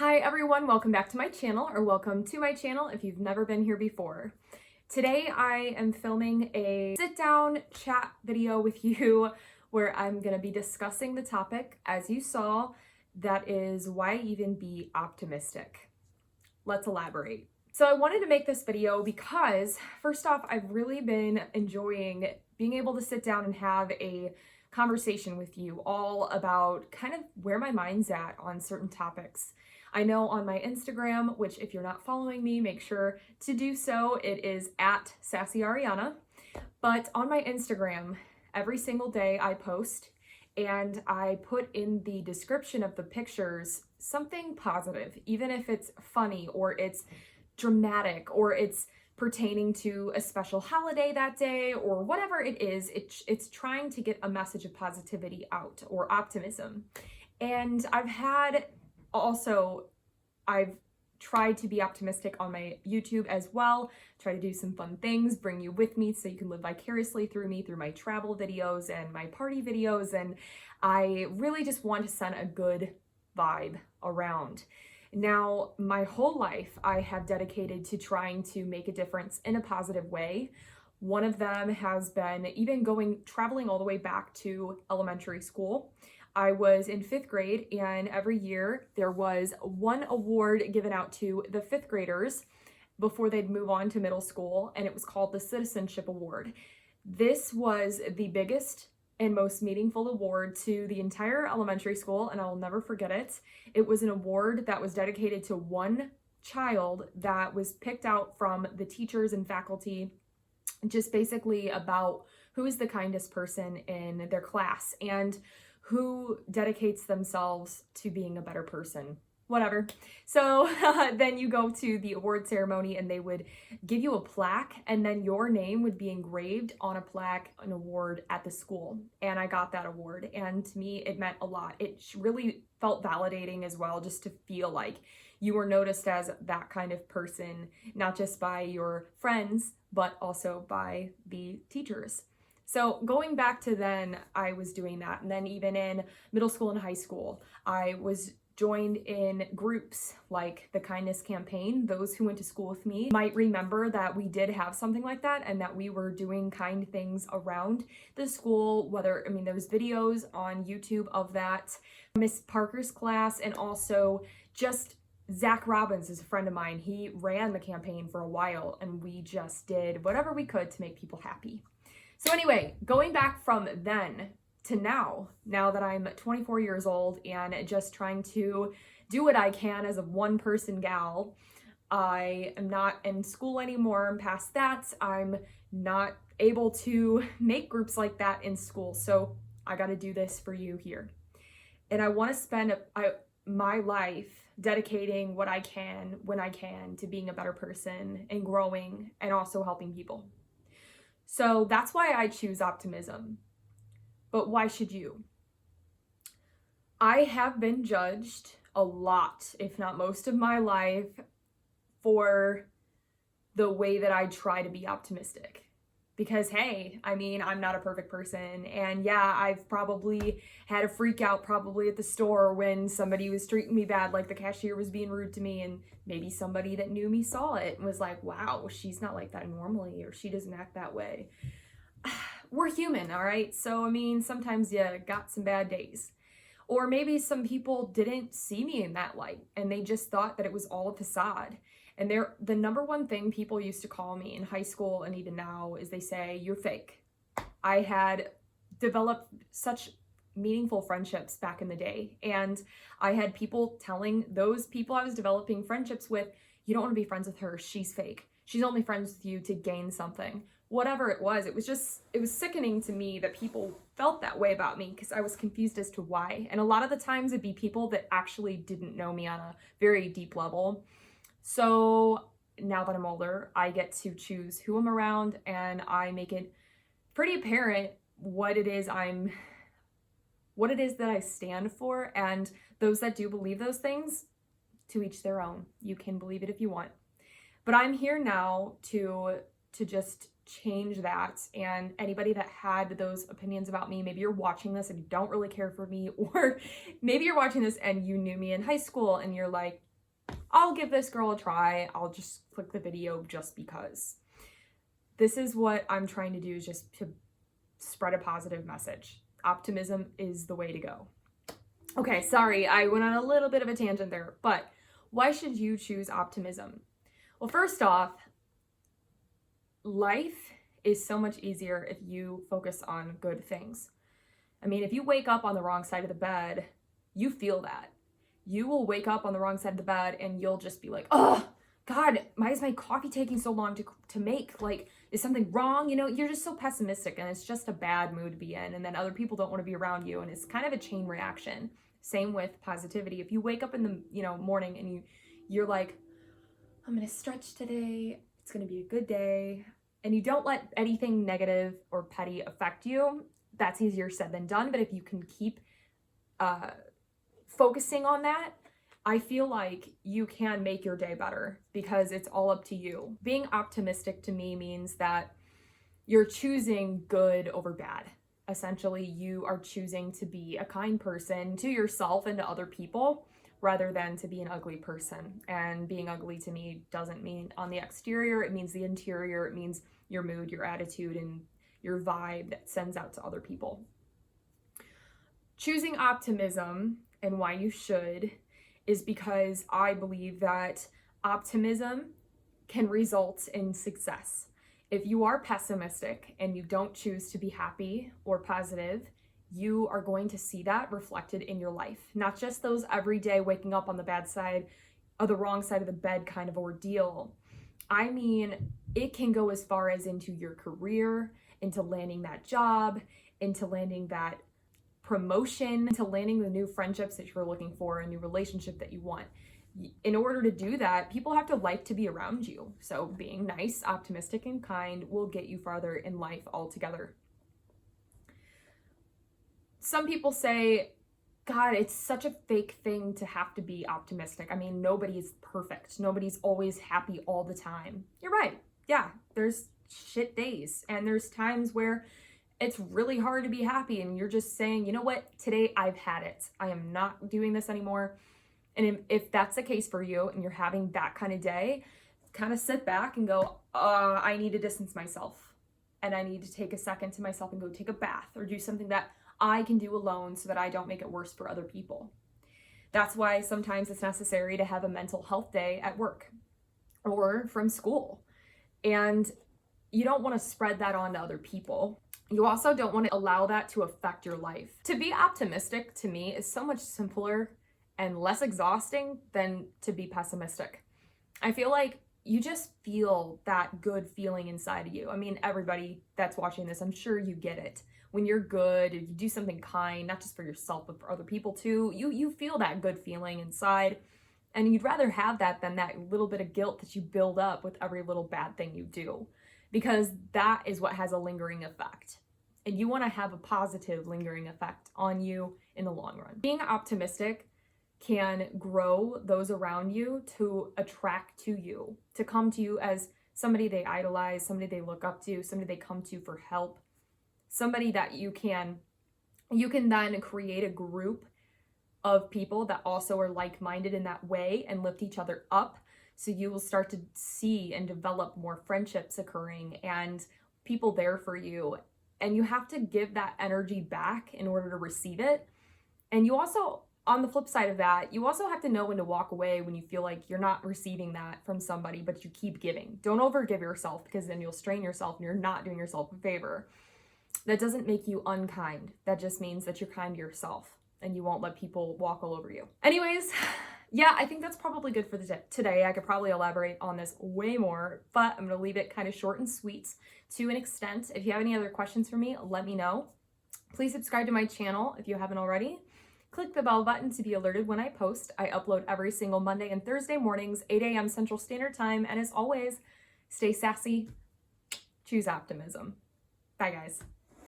Hi everyone, welcome back to my channel, or welcome to my channel if you've never been here before. Today I am filming a sit-down chat video with you where I'm going to be discussing the topic, as you saw, that is why even be optimistic. Let's elaborate. So I wanted to make this video because, first off, I've really been enjoying being able to sit down and have a conversation with you all about kind of where my mind's at on certain topics. I know on my Instagram, which if you're not following me, make sure to do so. It is at @SassyAriana. But on my Instagram, every single day I post and I put in the description of the pictures something positive, even if it's funny or it's dramatic or it's pertaining to a special holiday that day or whatever it is. It's trying to get a message of positivity out or optimism. And I've tried to be optimistic on my YouTube as well, try to do some fun things, bring you with me so you can live vicariously through me, through my travel videos and my party videos. And I really just want to send a good vibe around. Now, my whole life I have dedicated to trying to make a difference in a positive way. One of them has been even traveling all the way back to elementary school. I was in 5th grade, and every year there was one award given out to the 5th graders before they'd move on to middle school, and it was called the Citizenship Award. This was the biggest and most meaningful award to the entire elementary school, and I'll never forget it. It was an award that was dedicated to one child that was picked out from the teachers and faculty, just basically about who is the kindest person in their class and who dedicates themselves to being a better person. Whatever. So then you go to the award ceremony and they would give you a plaque, and then your name would be engraved on a plaque, an award at the school. And I got that award, and to me it meant a lot. It really felt validating as well, just to feel like you were noticed as that kind of person, not just by your friends, but also by the teachers. So going back to then, I was doing that. And then even in middle school and high school, I was joined in groups like the Kindness Campaign. Those who went to school with me might remember that we did have something like that and that we were doing kind things around the school. There's videos on YouTube of that. Miss Parker's class, and also just Zach Robbins is a friend of mine. He ran the campaign for a while, and we just did whatever we could to make people happy. So anyway, going back from then to now that I'm 24 years old and just trying to do what I can as a one-person gal, I am not in school anymore. I'm past that. I'm not able to make groups like that in school. So I got to do this for you here. And I want to spend my life dedicating what I can, when I can, to being a better person and growing and also helping people. So that's why I choose optimism. But why should you? I have been judged a lot, if not most of my life, for the way that I try to be optimistic. Because hey, I'm not a perfect person. And yeah, I've probably had a freak out probably at the store when somebody was treating me bad, like the cashier was being rude to me, and maybe somebody that knew me saw it and was like, wow, she's not like that normally, or she doesn't act that way. We're human, all right? So, sometimes you got some bad days. Or maybe some people didn't see me in that light and they just thought that it was all a facade. And the number one thing people used to call me in high school and even now is they say, you're fake. I had developed such meaningful friendships back in the day. And I had people telling those people I was developing friendships with, you don't want to be friends with her. She's fake. She's only friends with you to gain something. Whatever it was sickening to me that people felt that way about me, because I was confused as to why. And a lot of the times it'd be people that actually didn't know me on a very deep level. So now that I'm older, I get to choose who I'm around, and I make it pretty apparent what it is that I stand for. And those that do believe those things, to each their own. You can believe it if you want. But I'm here now to just change that. And anybody that had those opinions about me, maybe you're watching this and you don't really care for me, or maybe you're watching this and you knew me in high school and you're like, I'll give this girl a try. I'll just click the video just because. This is what I'm trying to do, is just to spread a positive message. Optimism is the way to go. Okay, sorry, I went on a little bit of a tangent there, but why should you choose optimism? Well, first off, life is so much easier if you focus on good things. I mean, if you wake up on the wrong side of the bed, you feel that. You will wake up on the wrong side of the bed and you'll just be like, oh, God, why is my coffee taking so long to make? Like, is something wrong? You know, you're just so pessimistic and it's just a bad mood to be in. And then other people don't want to be around you. And it's kind of a chain reaction. Same with positivity. If you wake up in the morning and you're like, I'm going to stretch today. It's going to be a good day. And you don't let anything negative or petty affect you, that's easier said than done. But if you can keep focusing on that, I feel like you can make your day better because it's all up to you. Being optimistic to me means that you're choosing good over bad. Essentially, you are choosing to be a kind person to yourself and to other people rather than to be an ugly person. And being ugly to me doesn't mean on the exterior, it means the interior, it means your mood, your attitude, and your vibe that sends out to other people. Choosing optimism and why you should is because I believe that optimism can result in success. If you are pessimistic and you don't choose to be happy or positive, you are going to see that reflected in your life. Not just those everyday waking up on the bad side or the wrong side of the bed kind of ordeal. I mean, it can go as far as into your career, into landing that job, into landing that promotion, into landing the new friendships that you're looking for, a new relationship that you want. In order to do that, people have to like to be around you. So being nice, optimistic, and kind will get you farther in life altogether. Some people say, God, it's such a fake thing to have to be optimistic. I mean, nobody's perfect. Nobody's always happy all the time. You're right. Yeah, there's shit days. And there's times where it's really hard to be happy and you're just saying, you know what, today I've had it. I am not doing this anymore. And if that's the case for you and you're having that kind of day, kind of sit back and go, I need to distance myself. And I need to take a second to myself and go take a bath or do something that I can do alone so that I don't make it worse for other people. That's why sometimes it's necessary to have a mental health day at work or from school. And you don't want to spread that on to other people. You also don't want to allow that to affect your life. To be optimistic, to me, is so much simpler and less exhausting than to be pessimistic. I feel like you just feel that good feeling inside of you. I mean, everybody that's watching this, I'm sure you get it. When you're good, you do something kind, not just for yourself, but for other people too, you feel that good feeling inside. And you'd rather have that than that little bit of guilt that you build up with every little bad thing you do, because that is what has a lingering effect. And you want to have a positive lingering effect on you in the long run. Being optimistic can grow those around you to attract to you, to come to you as somebody they idolize, somebody they look up to, somebody they come to for help, somebody that you can then create a group of people that also are like-minded in that way and lift each other up. So you will start to see and develop more friendships occurring and people there for you. And you have to give that energy back in order to receive it. And you also, on the flip side of that, you also have to know when to walk away when you feel like you're not receiving that from somebody, but you keep giving. Don't overgive yourself, because then you'll strain yourself and you're not doing yourself a favor. That doesn't make you unkind. That just means that you're kind to yourself and you won't let people walk all over you. Anyways, yeah, I think that's probably good for today. I could probably elaborate on this way more, but I'm gonna leave it kind of short and sweet to an extent. If you have any other questions for me, let me know. Please subscribe to my channel if you haven't already. Click the bell button to be alerted when I post. I upload every single Monday and Thursday mornings, 8 a.m. Central Standard Time. And as always, stay sassy, choose optimism. Bye, guys.